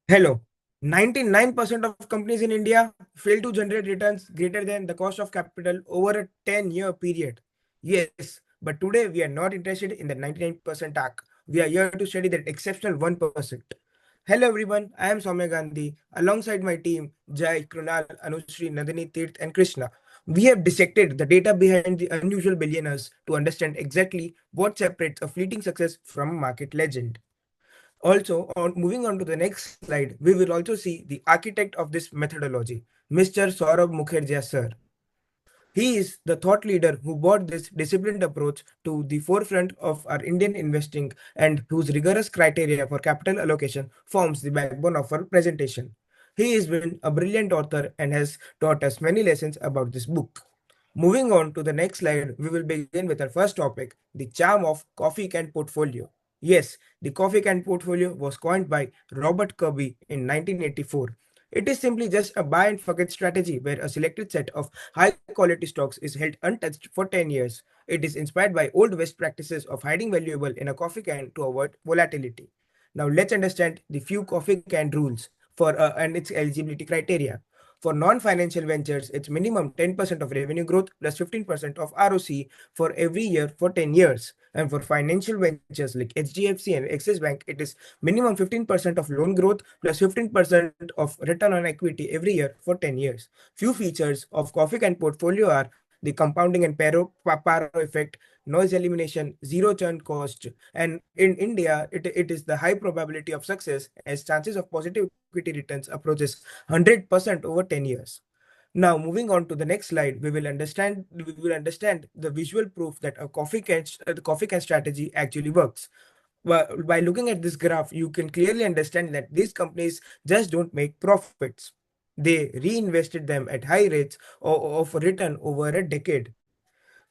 Hello. 99% of companies in India fail to generate returns greater than the cost of capital over a 10-year period. Yes, but today we are not interested in the 99% arc. We are here to study that exceptional 1%. Hello everyone, I am Soumya Gandhi. Alongside my team, Jai, Krunal, Anushree, Nadini, Tirth and Krishna. We have dissected the data behind the unusual billionaires to understand exactly what separates a fleeting success from a market legend. Also, moving on to the next slide, we will also see the architect of this methodology, Mr. Saurabh Mukherjea Sir. He is the thought leader who brought this disciplined approach to the forefront of our Indian investing and whose rigorous criteria for capital allocation forms the backbone of our presentation. He has been a brilliant author and has taught us many lessons about this book. Moving on to the next slide, we will begin with our first topic, the charm of coffee can portfolio. Yes, the coffee can portfolio was coined by Robert Kirby in 1984. It is simply just a buy and forget strategy where a selected set of high quality stocks is held untouched for 10 years. It is inspired by old West practices of hiding valuable in a coffee can to avoid volatility. Now let's understand the few coffee can rules for and its eligibility criteria. For non-financial ventures, it's minimum 10% of revenue growth plus 15% of ROC for every year for 10 years. And for financial ventures like HDFC and Axis Bank, it is minimum 15% of loan growth plus 15% of return on equity every year for 10 years. Few features of coffee can portfolio are the compounding and paro effect, noise elimination, zero churn cost. And in India, it is the high probability of success as chances of positive equity returns approaches 100% over 10 years. Now, moving on to the next slide, we will understand the visual proof that the coffee can strategy actually works. Well, by looking at this graph, you can clearly understand that these companies just don't make profits. They reinvested them at high rates of return over a decade.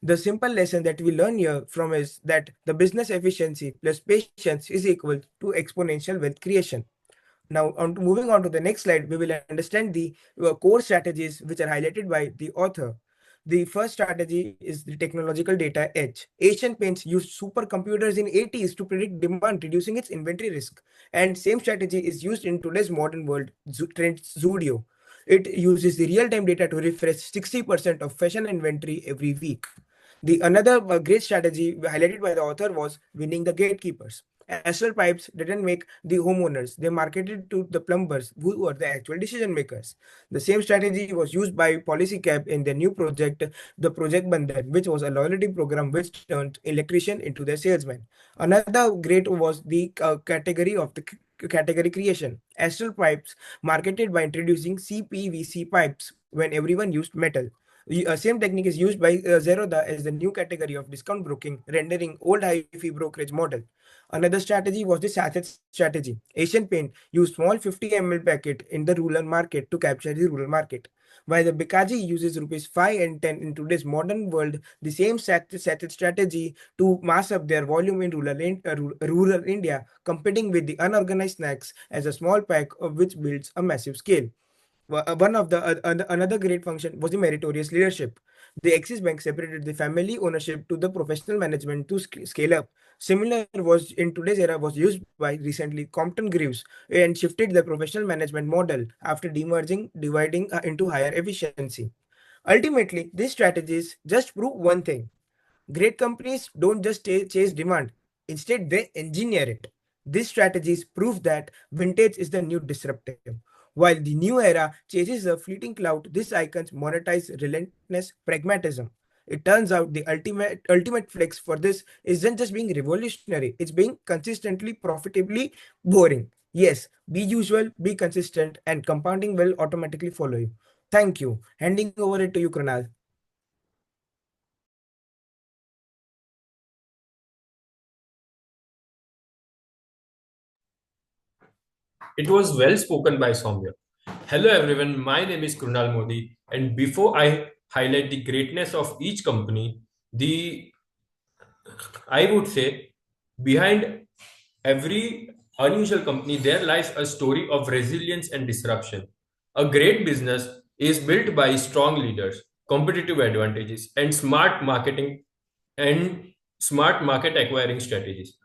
The simple lesson that we learn here from is that the business efficiency plus patience is equal to exponential wealth creation. Now, moving on to the next slide, we will understand the core strategies which are highlighted by the author. The first strategy is the technological data edge. Asian Paints used supercomputers in 80s to predict demand, reducing its inventory risk. And same strategy is used in today's modern world, Trend Zudio. It uses the real-time data to refresh 60% of fashion inventory every week. The another great strategy highlighted by the author was winning the gatekeepers. Astral Pipes didn't make the homeowners, they marketed to the plumbers who were the actual decision makers. The same strategy was used by PolicyCab in their new project, the Project Bandhan, which was a loyalty program which turned electrician into their salesman. Another great was the category of the category creation. Astral Pipes marketed by introducing CPVC pipes when everyone used metal. Same technique is used by Zerodha as the new category of discount broking, rendering old high-fee brokerage model. Another strategy was the sachet strategy. Asian Paint used small 50 ml packet in the rural market to capture the rural market. While the Bikaji uses rupees 5 and 10 in today's modern world, the same sachet strategy to mass up their volume in rural India, competing with the unorganized snacks as a small pack of which builds a massive scale. One of the another great function was the meritorious leadership. The Axis Bank separated the family ownership to the professional management to scale up. Similar was in today's era was used by recently Compton Greaves and shifted the professional management model after demerging, dividing into higher efficiency. Ultimately, these strategies just prove one thing: great companies don't just chase demand, instead, they engineer it. These strategies prove that vintage is the new disruptive. While the new era chases a fleeting cloud, these icons monetize relentless pragmatism. It turns out the ultimate flex for this isn't just being revolutionary, it's being consistently profitably boring. Yes, be usual, be consistent, and compounding will automatically follow you. Thank you. Handing over it to you, Kronal. It was well spoken by Soumya. Hello everyone, my name is Krunal Modi, and before I highlight the greatness of each company, the I would say behind every unusual company there lies a story of resilience and disruption. A great business is built by strong leaders, competitive advantages, and smart market acquiring strategies.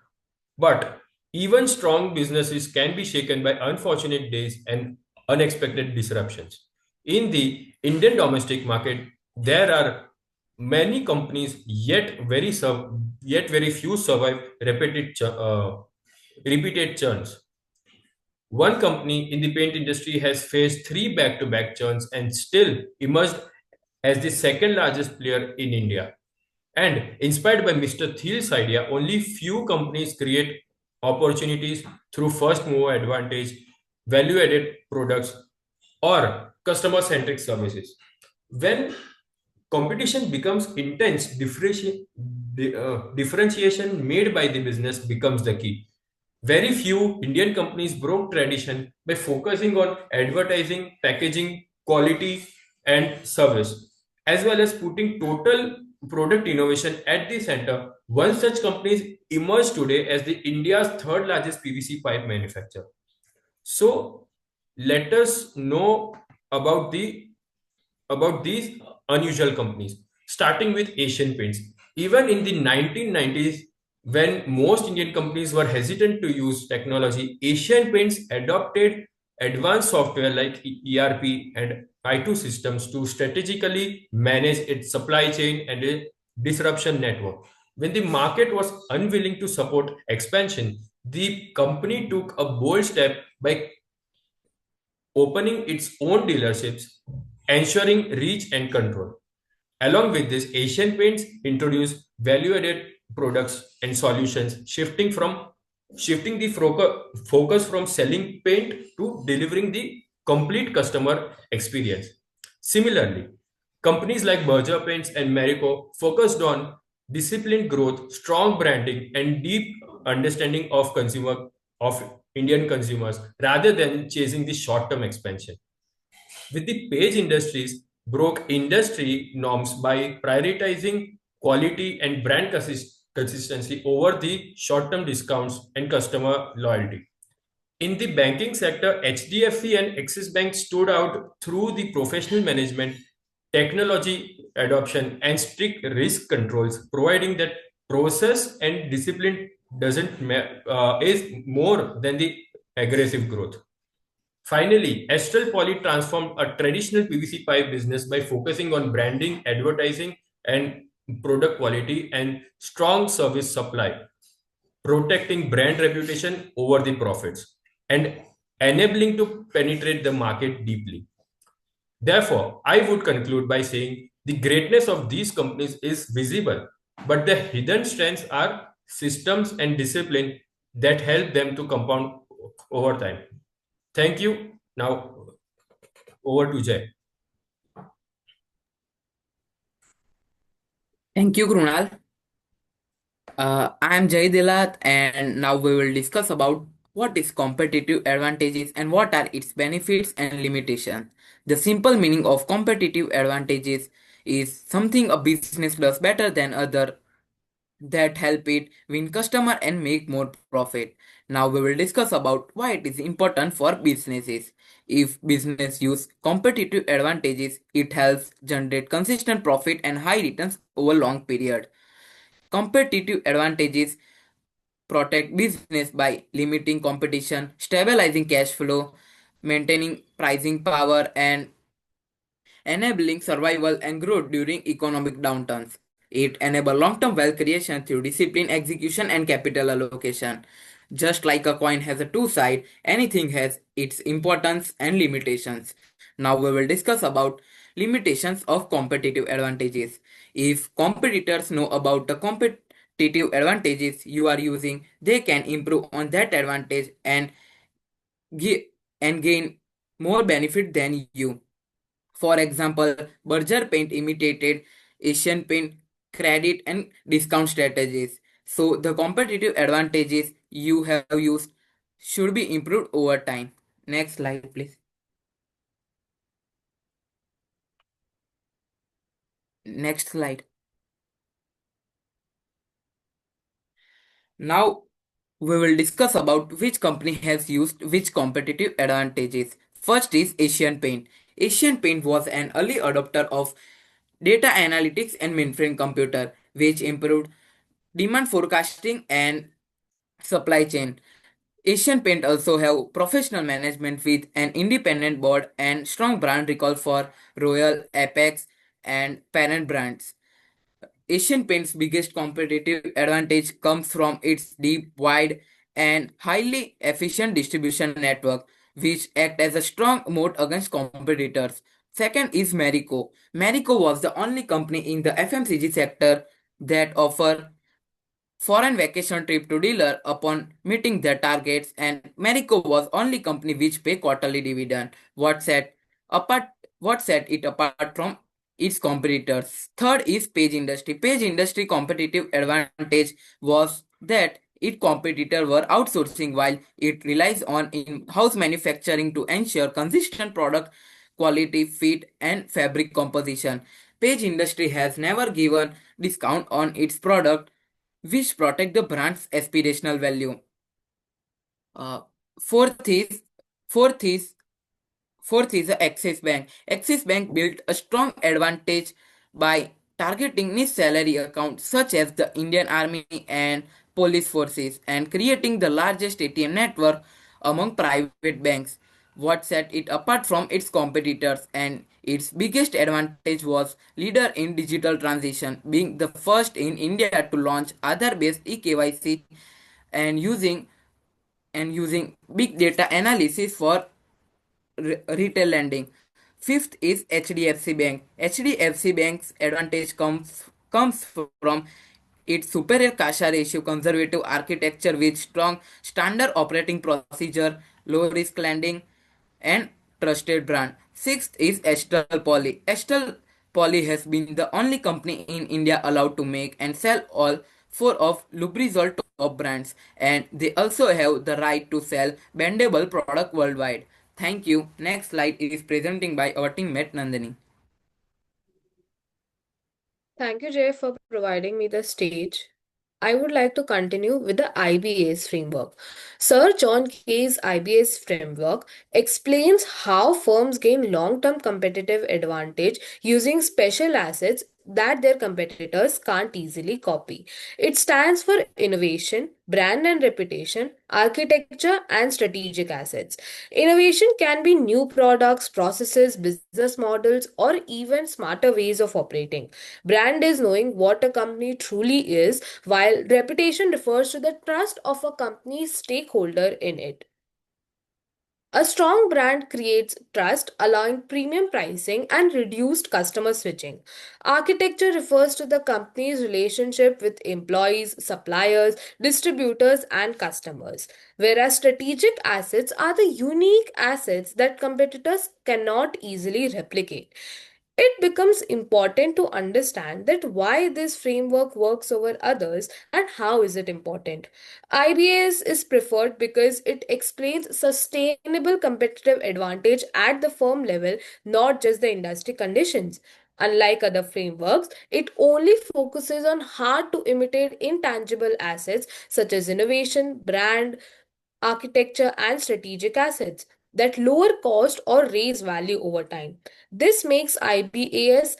But Even strong businesses can be shaken by unfortunate days and unexpected disruptions. In the Indian domestic market, there are many companies, yet very few survive repeated churns. One company in the paint industry has faced three back-to-back churns and still emerged as the second largest player in India. And inspired by Mr. Thiel's idea, only few companies create opportunities through first mover advantage, value added products, or customer centric services. When competition becomes intense, differentiation made by the business becomes the key. Very few Indian companies broke tradition by focusing on advertising, packaging, quality, and service, as well as putting total product innovation at the center. One such company emerged today as the India's third largest PVC pipe manufacturer. So let us know about these unusual companies, starting with Asian Paints. Even in the 1990s, when most Indian companies were hesitant to use technology, Asian Paints adopted advanced software like ERP and I2 systems to strategically manage its supply chain and a disruption network. When the market was unwilling to support expansion, the company took a bold step by opening its own dealerships, ensuring reach and control. Along with this, Asian Paints introduced value-added products and solutions, shifting the focus from selling paint to delivering the complete customer experience. Similarly, companies like Berger Paints and Marico focused on disciplined growth, strong branding, and deep understanding of Indian consumers rather than chasing the short-term expansion. With the Page Industries broke industry norms by prioritizing quality and brand consistency over the short-term discounts and customer loyalty. In the banking sector, HDFC and Axis Bank stood out through the professional management, technology adoption, and strict risk controls, providing that process and discipline is more than the aggressive growth. Finally, Astral Poly transformed a traditional PVC pipe business by focusing on branding, advertising, and product quality and strong service supply, protecting brand reputation over the profits, and enabling to penetrate the market deeply. Therefore, I would conclude by saying the greatness of these companies is visible, but the hidden strengths are systems and discipline that help them to compound over time. Thank you. Now, over to Jay. Thank you, Krunal. I am Jay Dilat, and now we will discuss about what is competitive advantages and what are its benefits and limitations. The simple meaning of competitive advantages is something a business does better than other that help it win customer and make more profit. Now we will discuss about why it is important for businesses. If business use competitive advantages, it helps generate consistent profit and high returns over long period. Competitive advantages protect business by limiting competition, stabilizing cash flow, maintaining pricing power, and enabling survival and growth during economic downturns. It enables long-term wealth creation through discipline, execution, and capital allocation. Just like a coin has a two sides, anything has its importance and limitations. Now we will discuss about limitations of competitive advantages. If competitors know about the competitive advantages you are using, they can improve on that advantage and gain more benefit than you. For example, Berger Paint imitated Asian Paint credit and discount strategies. So the competitive advantages you have used should be improved over time. Next slide, please. Next slide. Now we will discuss about which company has used which competitive advantages. First is Asian Paint. Asian Paint was an early adopter of data analytics and mainframe computer, which improved demand forecasting and supply chain. Asian Paint also have professional management with an independent board and strong brand recall for Royal, Apex, and parent brands. Asian Paint's biggest competitive advantage comes from its deep, wide, and highly efficient distribution network, which act as a strong moat against competitors. Second is Marico. Marico was the only company in the FMCG sector that offer foreign vacation trip to dealer upon meeting their targets, and Marico was only company which pay quarterly dividend. Apart what set it apart from its competitors. Third is Page Industry. Page Industry competitive advantage was that its competitors were outsourcing while it relies on in-house manufacturing to ensure consistent product quality, fit, and fabric composition. Page Industry has never given discount on its product which protect the brand's aspirational value. Uh, fourth is fourth is Fourth is the Axis Bank. Axis Bank built a strong advantage by targeting niche salary accounts such as the Indian Army and police forces and creating the largest ATM network among private banks. What set it apart from its competitors and its biggest advantage was leader in digital transition, being the first in India to launch Aadhaar-based eKYC and using big data analysis for retail lending. Fifth is HDFC Bank. HDFC Bank's advantage comes from its superior CASA ratio, conservative architecture with strong standard operating procedure, low risk lending, and trusted brand. Sixth is Astral Poly. Astral Poly has been the only company in India allowed to make and sell all four of Lubrizol top brands, and they also have the right to sell bendable product worldwide. Thank you. Next slide is presenting by our teammate Nandini. Thank you, Jay, for providing me the stage. I would like to continue with the IBA's framework. Sir John Kay's IBA's framework explains how firms gain long term competitive advantage using special assets that their competitors can't easily copy. It stands for innovation, brand and reputation, architecture, and strategic assets. Innovation can be new products, processes, business models, or even smarter ways of operating. Brand is knowing what a company truly is, while reputation refers to the trust of a company's stakeholder in it. A strong brand creates trust, allowing premium pricing and reduced customer switching. Architecture refers to the company's relationship with employees, suppliers, distributors, and customers, whereas strategic assets are the unique assets that competitors cannot easily replicate. It becomes important to understand that why this framework works over others and how is it important. IBS is preferred because it explains sustainable competitive advantage at the firm level, not just the industry conditions. Unlike other frameworks, it only focuses on hard to imitate intangible assets such as innovation, brand, architecture, and strategic assets that lower cost or raise value over time. This makes IBAS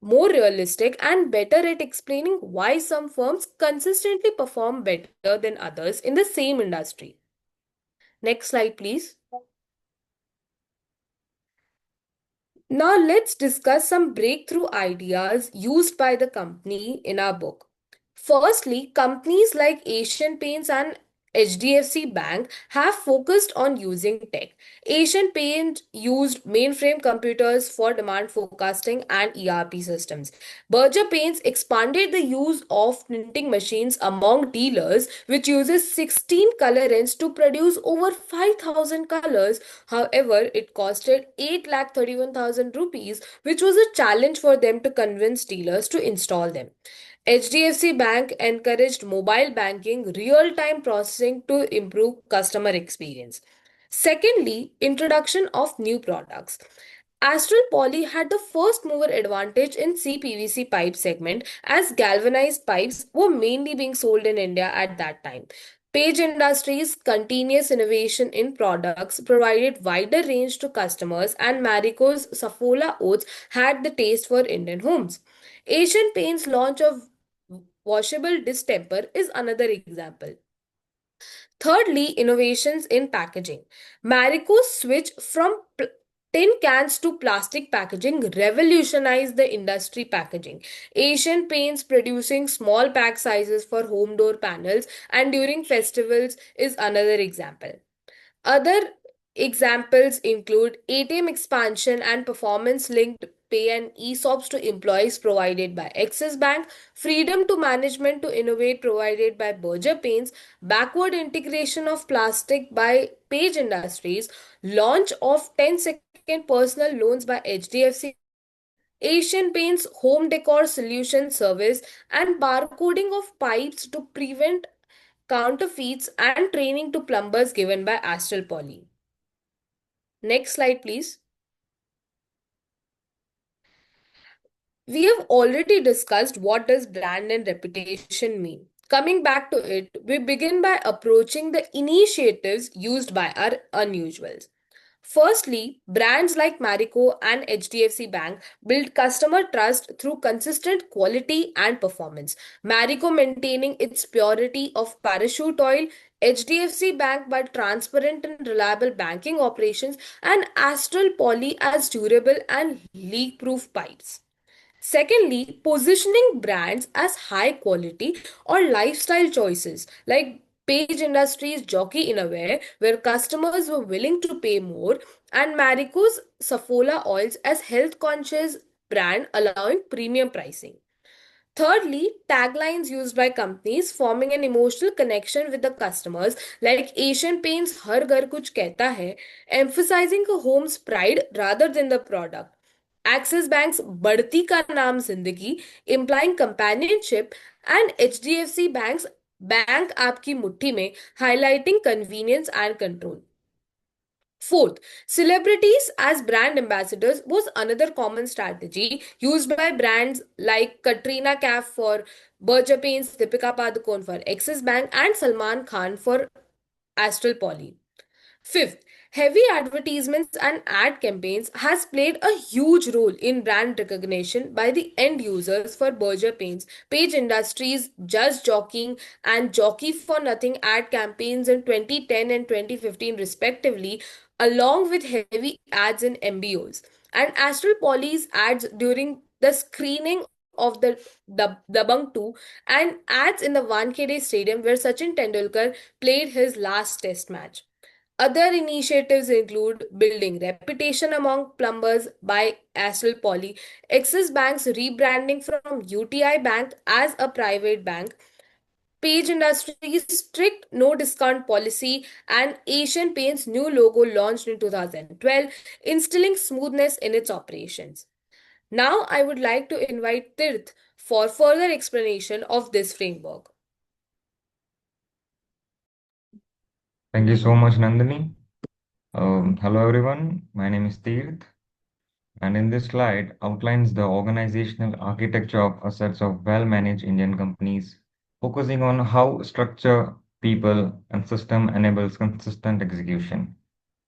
more realistic and better at explaining why some firms consistently perform better than others in the same industry. Next slide, please. Now, let's discuss some breakthrough ideas used by the company in our book. Firstly, companies like Asian Paints and HDFC Bank have focused on using tech. Asian Paint used mainframe computers for demand forecasting and ERP systems. Berger Paints expanded the use of printing machines among dealers, which uses 16 color ends to produce over 5,000 colors. However, it costed 8,31,000 rupees, which was a challenge for them to convince dealers to install them. HDFC Bank encouraged mobile banking real time processing to improve customer experience. Secondly, introduction of new products. Astral Poly had the first mover advantage in CPVC pipe segment as galvanized pipes were mainly being sold in India at that time. Page Industries' continuous innovation in products provided wider range to customers, and Marico's Safola oats had the taste for Indian homes. Asian Paint's launch of washable distemper is another example. Thirdly, innovations in packaging. Marico's switch from tin cans to plastic packaging revolutionized the industry packaging. Asian Paints producing small pack sizes for home door panels and during festivals is another example. Other examples include ATM expansion and performance linked pay and ESOPs to employees provided by Axis Bank, freedom to management to innovate provided by Berger Paints, backward integration of plastic by Page Industries, launch of 10-second personal loans by HDFC Bank, Asian Paints home decor solution service, and barcoding of pipes to prevent counterfeits and training to plumbers given by Astral Poly. Next slide, please. We have already discussed what does brand and reputation mean. Coming back to it, we begin by approaching the initiatives used by our unusuals. Firstly, brands like Marico and HDFC Bank build customer trust through consistent quality and performance. Marico maintaining its purity of parachute oil, HDFC Bank by transparent and reliable banking operations, and Astral Poly as durable and leak proof pipes. Secondly, positioning brands as high quality or lifestyle choices like Page Industries Jockey Innerwear, where customers were willing to pay more, and Marico's Safola oils as health conscious brand allowing premium pricing. Thirdly, taglines used by companies forming an emotional connection with the customers, like Asian Paints Har Ghar Kuch Kehta Hai, emphasizing a home's pride rather than the product. Axis Bank's Badti Ka Naam Zindagi, implying companionship, and HDFC Bank's Bank Aapki Mutti Mein, highlighting convenience and control. Fourth, celebrities as brand ambassadors was another common strategy used by brands like Katrina Kaif for Berger Paints, Deepika Padukone for Axis Bank, and Salman Khan for Astral Poly. Fifth, heavy advertisements and ad campaigns has played a huge role in brand recognition by the end users for Berger Paints, Page Industries, Just Jockeying, and Jockey for Nothing ad campaigns in 2010 and 2015 respectively, along with heavy ads in MBOs. And Astral Poly's ads during the screening of the Dabang 2 and ads in the Wankhede Stadium where Sachin Tendulkar played his last test match. Other initiatives include building reputation among plumbers by Astral Poly, Axis Bank's rebranding from UTI Bank as a private bank, Page Industries' strict no discount policy, and Asian Paint's new logo launched in 2012, instilling smoothness in its operations. Now, I would like to invite Tirth for further explanation of this framework. Thank you so much, Nandini. Hello, everyone. My name is Tirth, and in this slide outlines the organizational architecture of assets of well-managed Indian companies, focusing on how structure, people, and system enables consistent execution.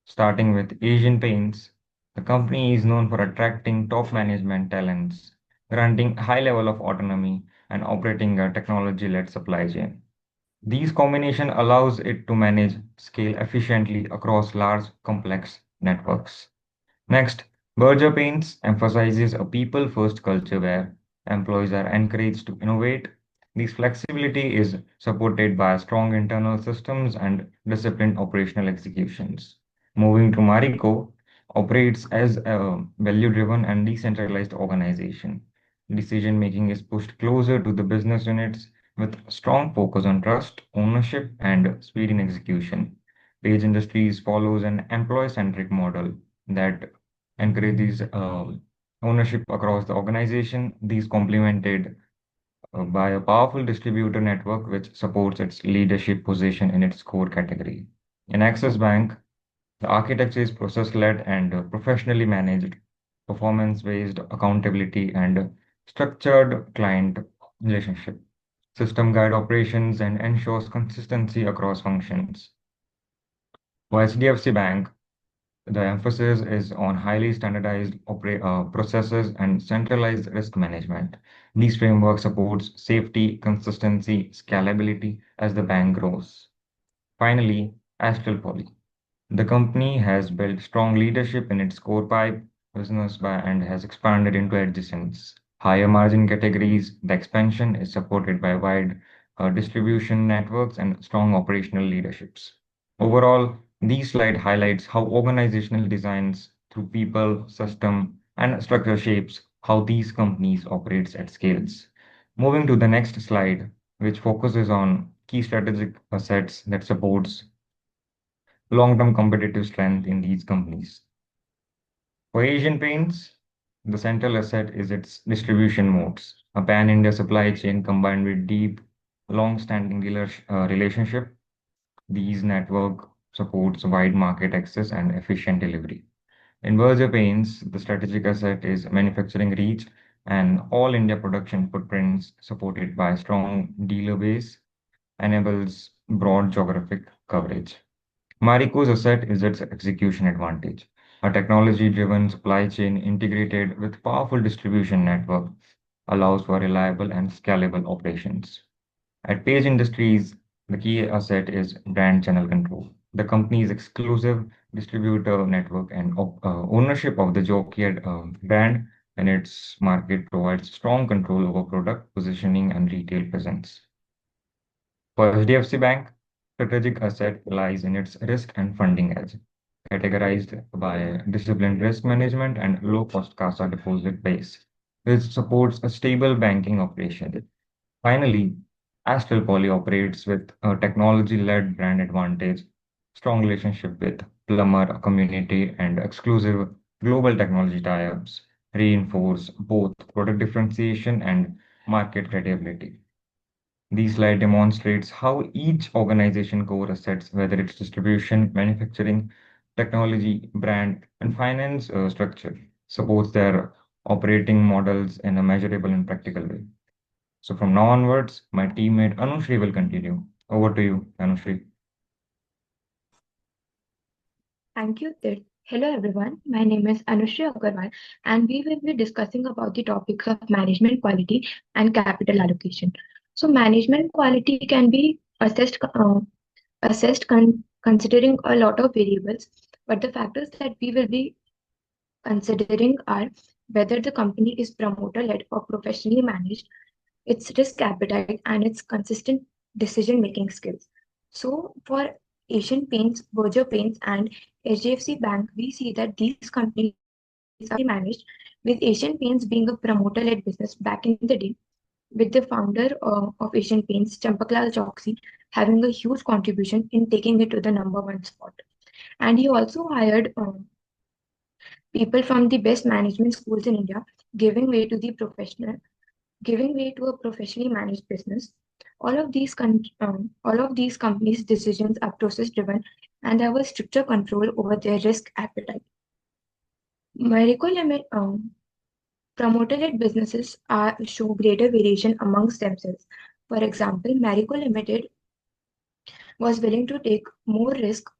Starting with Asian Paints, the company is known for attracting top management talents, granting high level of autonomy, and operating a technology-led supply chain. These combination allows it to manage scale efficiently across large, complex networks. Next, Berger Paints emphasizes a people-first culture where employees are encouraged to innovate. This flexibility is supported by strong internal systems and disciplined operational executions. Moving to Marico, operates as a value-driven and decentralized organization. Decision making is pushed closer to the business units with strong focus on trust, ownership, and speed in execution. Page Industries follows an employee-centric model that encourages ownership across the organization. These complemented by a powerful distributor network which supports its leadership position in its core category. In Axis Bank, the architecture is process-led and professionally managed, performance-based accountability, and structured client relationship. System guide operations and ensures consistency across functions. For HDFC Bank, the emphasis is on highly standardized processes and centralized risk management. These frameworks supports safety, consistency, scalability as the bank grows. Finally, Astral Poly. The company has built strong leadership in its core pipe business and has expanded into adjacent higher margin categories. The expansion is supported by wide distribution networks and strong operational leaderships. Overall, this slide highlights how organizational designs through people, system, and structure shapes how these companies operate at scales. Moving to the next slide, which focuses on key strategic assets that supports long-term competitive strength in these companies. For Asian Paints, the central asset is its distribution modes, a pan-India supply chain combined with deep, long-standing dealer relationship. These network supports wide market access and efficient delivery. In Berger Paints, the strategic asset is manufacturing reach and all India production footprints supported by strong dealer base enables broad geographic coverage. Marico's asset is its execution advantage. A technology-driven supply chain integrated with powerful distribution network allows for reliable and scalable operations. At Page Industries, the key asset is brand channel control. The company's exclusive distributor network and ownership of the Jockey brand in its market provides strong control over product positioning and retail presence. For HDFC Bank, strategic asset lies in its risk and funding edge, categorized by disciplined risk management and low-cost CASA deposit base, which supports a stable banking operation. Finally, Astral Poly operates with a technology-led brand advantage, strong relationship with plumber community, and exclusive global technology tie-ups reinforce both product differentiation and market credibility. This slide demonstrates how each organization core assets, whether it's distribution, manufacturing, technology, brand, and finance structure, supports their operating models in a measurable and practical way. So from now onwards, my teammate Anushri will continue. Over to you, Anushri. Thank you, Sid. Hello, everyone. My name is Anushri Agarwal, and we will be discussing about the topics of management quality and capital allocation. So, management quality can be assessed considering a lot of variables, but the factors that we will be considering are whether the company is promoter-led or professionally managed, its risk appetite, and its consistent decision-making skills. So, for Asian Paints, Berger Paints, and HDFC Bank, we see that these companies are managed, with Asian Paints being a promoter-led business back in the day, with the founder of Asian Paints, Champaklal Choksi, having a huge contribution in taking it to the number one spot. And he also hired people from the best management schools in India, giving way to the professional giving way to a professionally managed business. All of these companies' decisions are process driven and have a stricter control over their risk appetite. Marico Limit promoter-led businesses show greater variation amongst themselves. For example, Marico Limited was willing to take more risk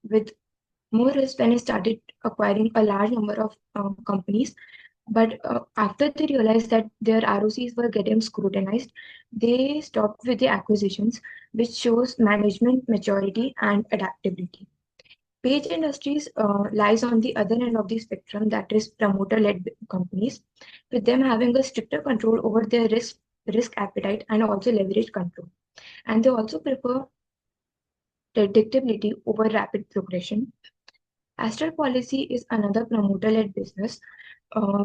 when it started acquiring a large number of companies. But after they realized that their ROCs were getting scrutinized, they stopped with the acquisitions, which shows management maturity and adaptability. Page Industries lies on the other end of the spectrum, that is promoter-led companies, with them having a stricter control over their risk appetite and also leverage control. And they also prefer predictability over rapid progression. Astral Policy is another promoter-led business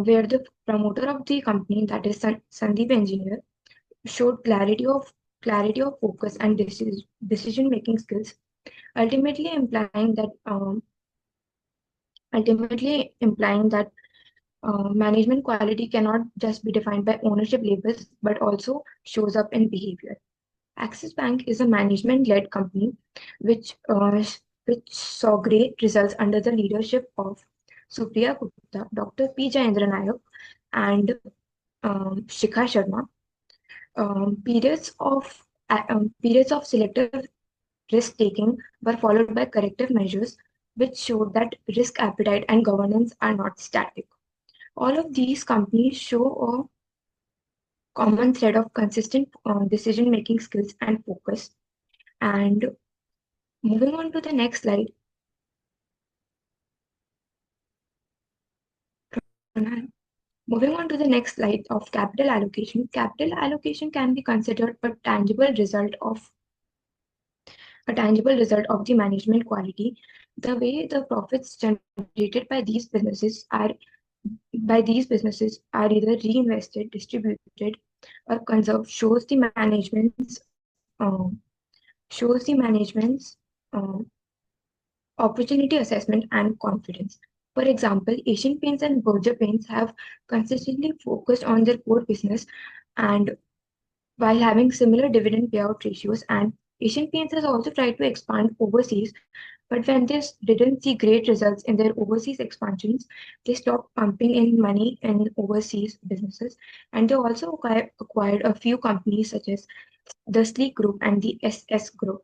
where the promoter of the company, that is Sandeep Engineer, showed clarity of focus and decision-making skills, ultimately implying that management quality cannot just be defined by ownership labels, but also shows up in behavior. Axis Bank is a management-led company which saw great results under the leadership of Supriya Gupta, Dr. P. Jayendra Nayak, and Shikha Sharma. Periods of selective risk taking were followed by corrective measures, which showed that risk appetite and governance are not static. All of these companies show a common thread of consistent decision-making skills and focus. And Moving on to the next slide. Moving on to the next slide of capital allocation. Capital allocation can be considered a tangible result of the management quality. The way the profits generated by these businesses are either reinvested, distributed, or conserved shows the management's opportunity assessment and confidence. For example, Asian Paints and Berger Paints have consistently focused on their core business and while having similar dividend payout ratios, and Asian Paints has also tried to expand overseas, but when they didn't see great results in their overseas expansions, they stopped pumping in money in overseas businesses, and they also acquired a few companies such as the Sleek Group and the SS Group.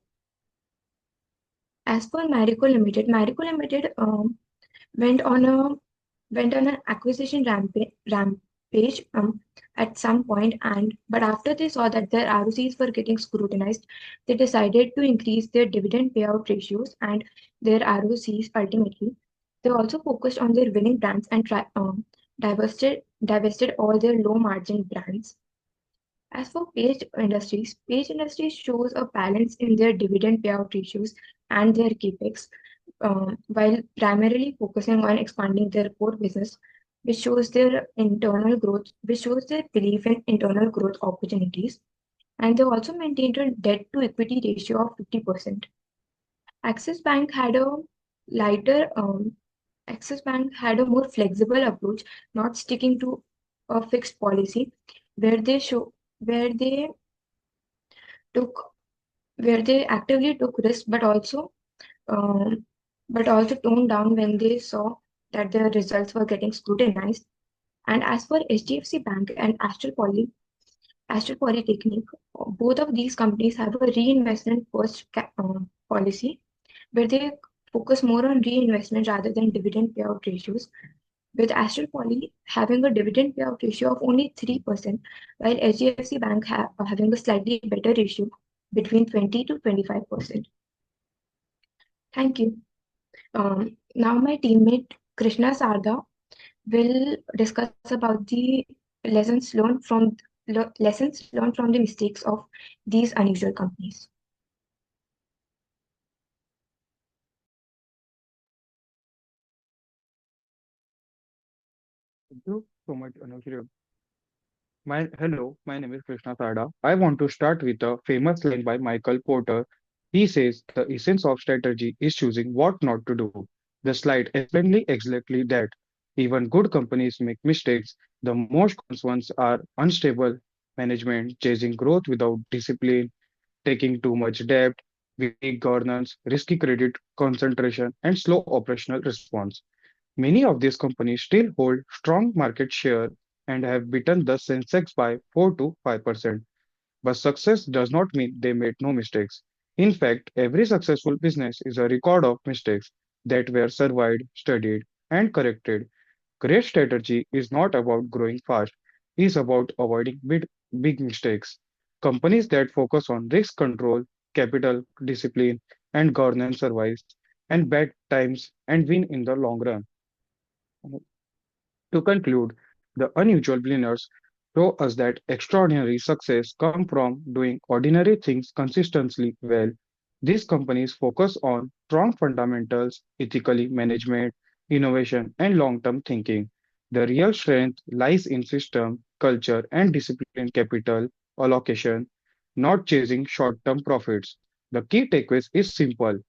As for Marico Limited went on a went on an acquisition rampage at some point, and but after they saw that their ROCs were getting scrutinized, they decided to increase their dividend payout ratios and their ROCs ultimately. They also focused on their winning brands and divested all their low margin brands. As for Page Industries shows a balance in their dividend payout ratios and their capex, while primarily focusing on expanding their core business, which shows their belief in internal growth opportunities. And they also maintained a debt to equity ratio of 50%. Axis Bank had a lighter Axis Bank had a more flexible approach, not sticking to a fixed policy, where they show where they took where they actively took risks, um, but also toned down when they saw that their results were getting scrutinized. And as for HDFC Bank and Astral Polytechnic, both of these companies have a reinvestment first policy where they focus more on reinvestment rather than dividend payout ratios, with Astral Poly having a dividend payout ratio of only 3%, while HDFC Bank having a slightly better ratio between 20 to 25%. Thank you. Now my teammate Krishna Sarda will discuss about the lessons learned from the mistakes of these unusual companies. Thank you so much, Anushri. My name is Krishna Sada. I want to start with a famous line by Michael Porter. He says the essence of strategy is choosing what not to do. The slide explains exactly that. Even good companies make mistakes. The most common ones are unstable management, chasing growth without discipline, taking too much debt, weak governance, risky credit concentration, and slow operational response. Many of these companies still hold strong market share and have beaten the Sensex by 4 to 5%. But success does not mean they made no mistakes. In fact, every successful business is a record of mistakes that were survived, studied, and corrected. Great strategy is not about growing fast, it is about avoiding big mistakes. Companies that focus on risk control, capital discipline, and governance survive and bad times and win in the long run. To conclude, the unusual billionaires show us that extraordinary success comes from doing ordinary things consistently well. These companies focus on strong fundamentals, ethically management, innovation, and long-term thinking. The real strength lies in system, culture, and disciplined capital allocation, not chasing short-term profits. The key takeaways is simple: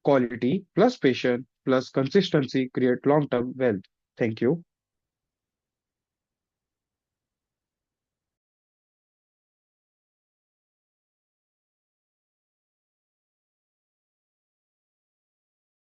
quality plus patience plus consistency create long-term wealth. Thank you.